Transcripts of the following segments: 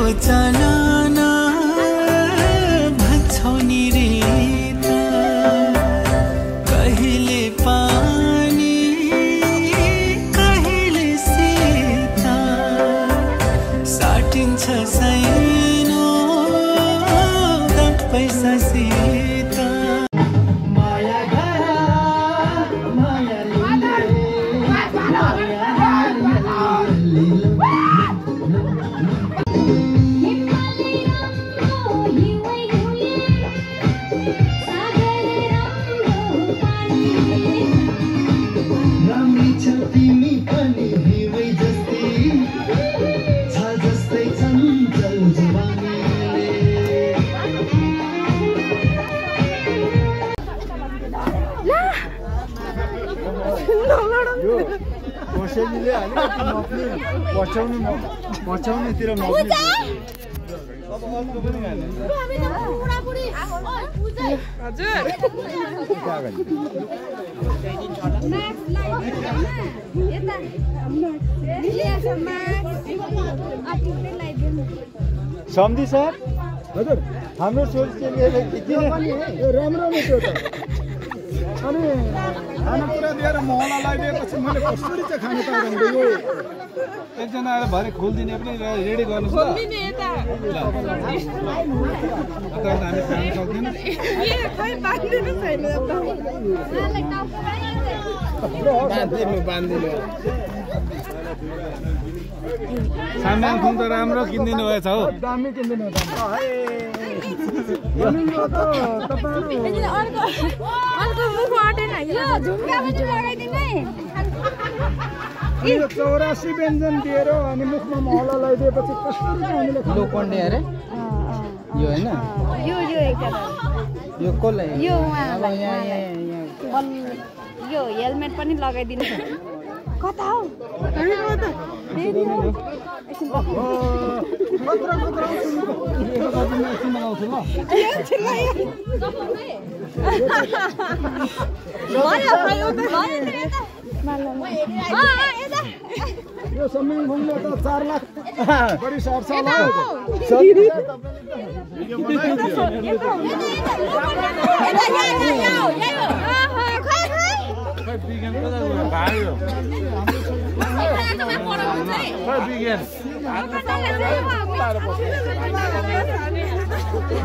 चालना भन्छौ नि रेता कहिले पानी कहिले सीता साटिन्छ सैनो पैसा सीता माया गया माया कसैले अलिकति नप्ने पछाउनेतिर नप्ने अब अर्को पनि हाल्ने हजुर सम्धि सर हजुर हाम्रो सोचले किन राम्रो त्यो त अनि खानेकुरा दिएर महला लगाइदिएपछि मैले कसरी चाहिँ खानु पाउँदैन यो एकजना आएर भरे खोलिदिने पनि रेडी गर्नु छ खोलिदिने यता हामी खान सक्दैनौँ खै बाँधिनु छैन बाँधिनु सामान खुङ त राम्रो किनिदिनु भएछ हौ दामी किनिदिनु यो 84 व्यञ्जन दिएर अनि मुखमा महला लगाइदिएपछि कसरी हामीले लोकन्डे अरे यो हैन यो एकजना यो कसलाई यो उहाँलाई यो हेलमेट पनि लगाइदिनु छ कता हो हामी कता फेरि हो एकछिन कत्रा यो समिङ घुम्ने त 4 लाख बढी सर्छ होला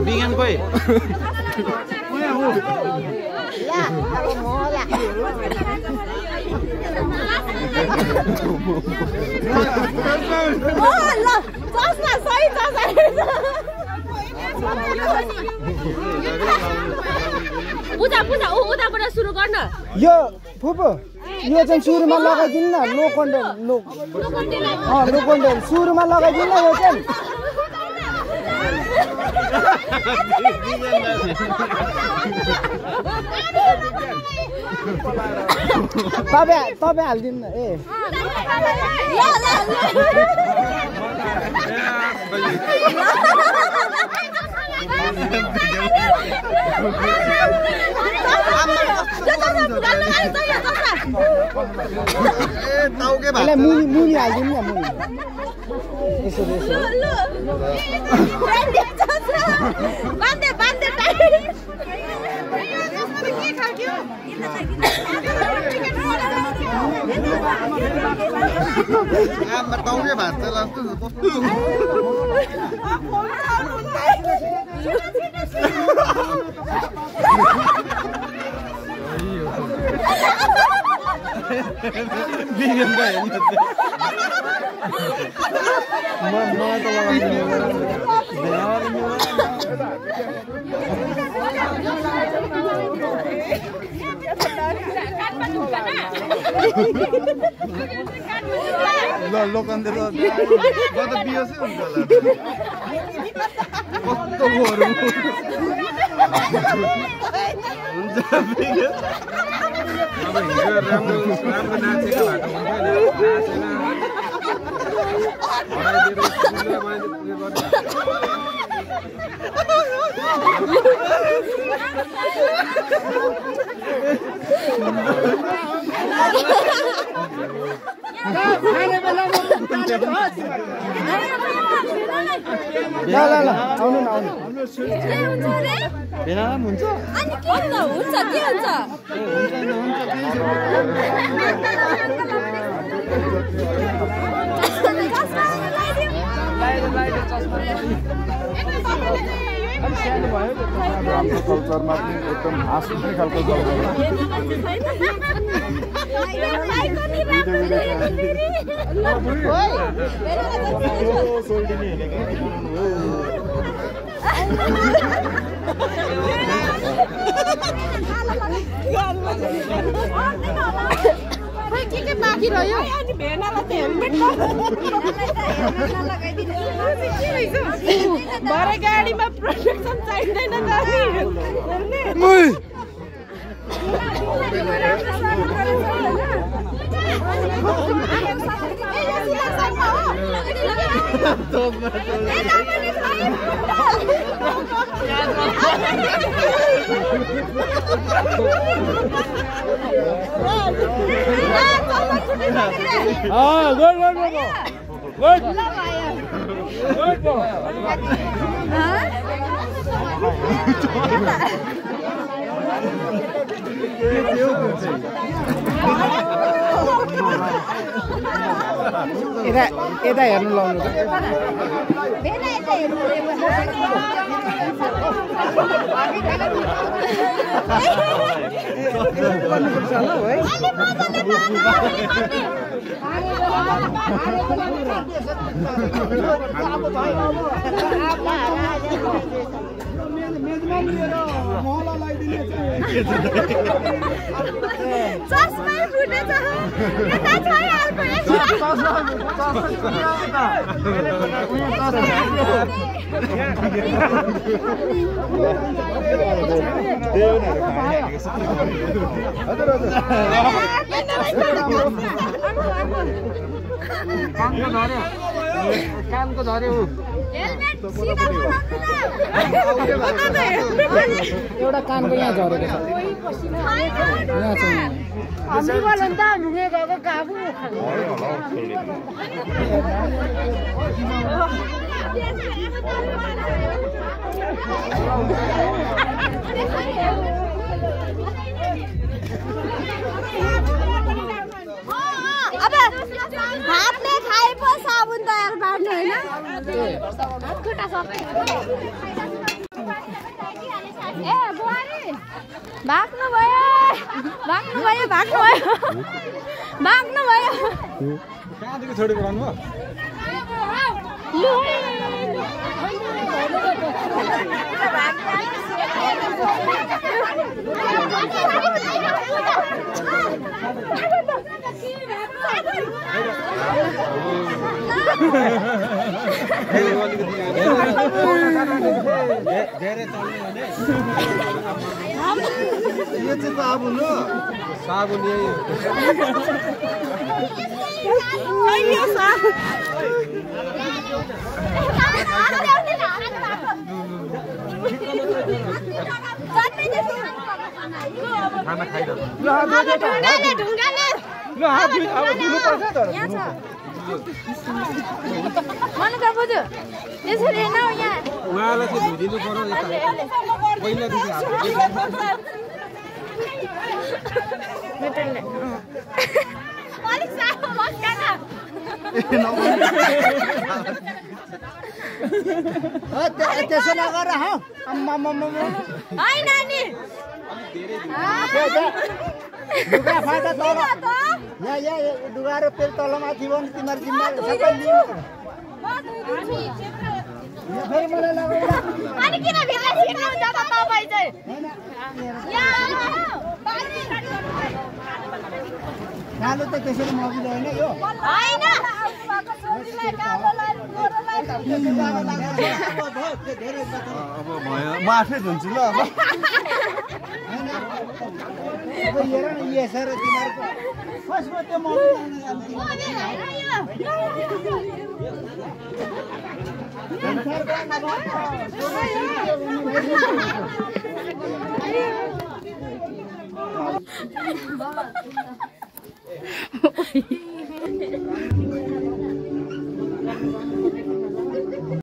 बिगन कोही पूजा उताबाट सुरु गर्न यो फुपू यो चाहिँ सुरुमा लगाइदिनु न लोकन्डेल सुरुमा लगाइदिनु न यो चाहिँ तपाईँ हालिदिनु न ए मुनि हालिदिनु न मुनि यसो बताउने भाषा लाग्छ बिगन भाइ लोकन्देर त बियोसै हुन्छ होला कस्तो गरौँ हुन्छ अब हिजो राम्रो नाचेको भएको ल ल ल आउनु न आउनु के हुन्छ रे भेला हुन्छ अनि के हुन्छ के हुन्छ हाम्रो कल्चरमा एकदम हाँस्ने खालको के बाँकी रह्यो अनि भेनालाई त हेलमेट भरे गाडीमा प्रोटेक्सन चाहिँदैन यता हेर्नु लाउनु गर्नुपर्छ होला है कानको धर्यो एउटा कानको यहाँ झरेको छ यहाँ चाहिँ अब हातले खाएपछि साबुन तयार पार्नु हैन खुट्टा सबै ए बुहारी भाग्नु भयो कहाँदेखि छोडेको रहनु यो चाहिँ साबुन हो साबुन खाना खाइरहनु यसरी न यहाँ उहाँलाई चाहिँ धुइदिनु पर्यो पहिलादेखि त्यसो नगर लुगा फाटा तल यहाँ लुगा र पेल तलमाथि भयो भने तिमीहरू जिम्मा सबै लिनु फेरि मलाई लगाउँदा अनि किन भित्र छिर्नु हुन्छ त तपाईँ चाहिँ कालो त त्यसरी मबिल होइन यो हैन अब भयो म आफै धुन्छु ल अब हेर न यसर तिमीहरूको कसको त्यो मबिल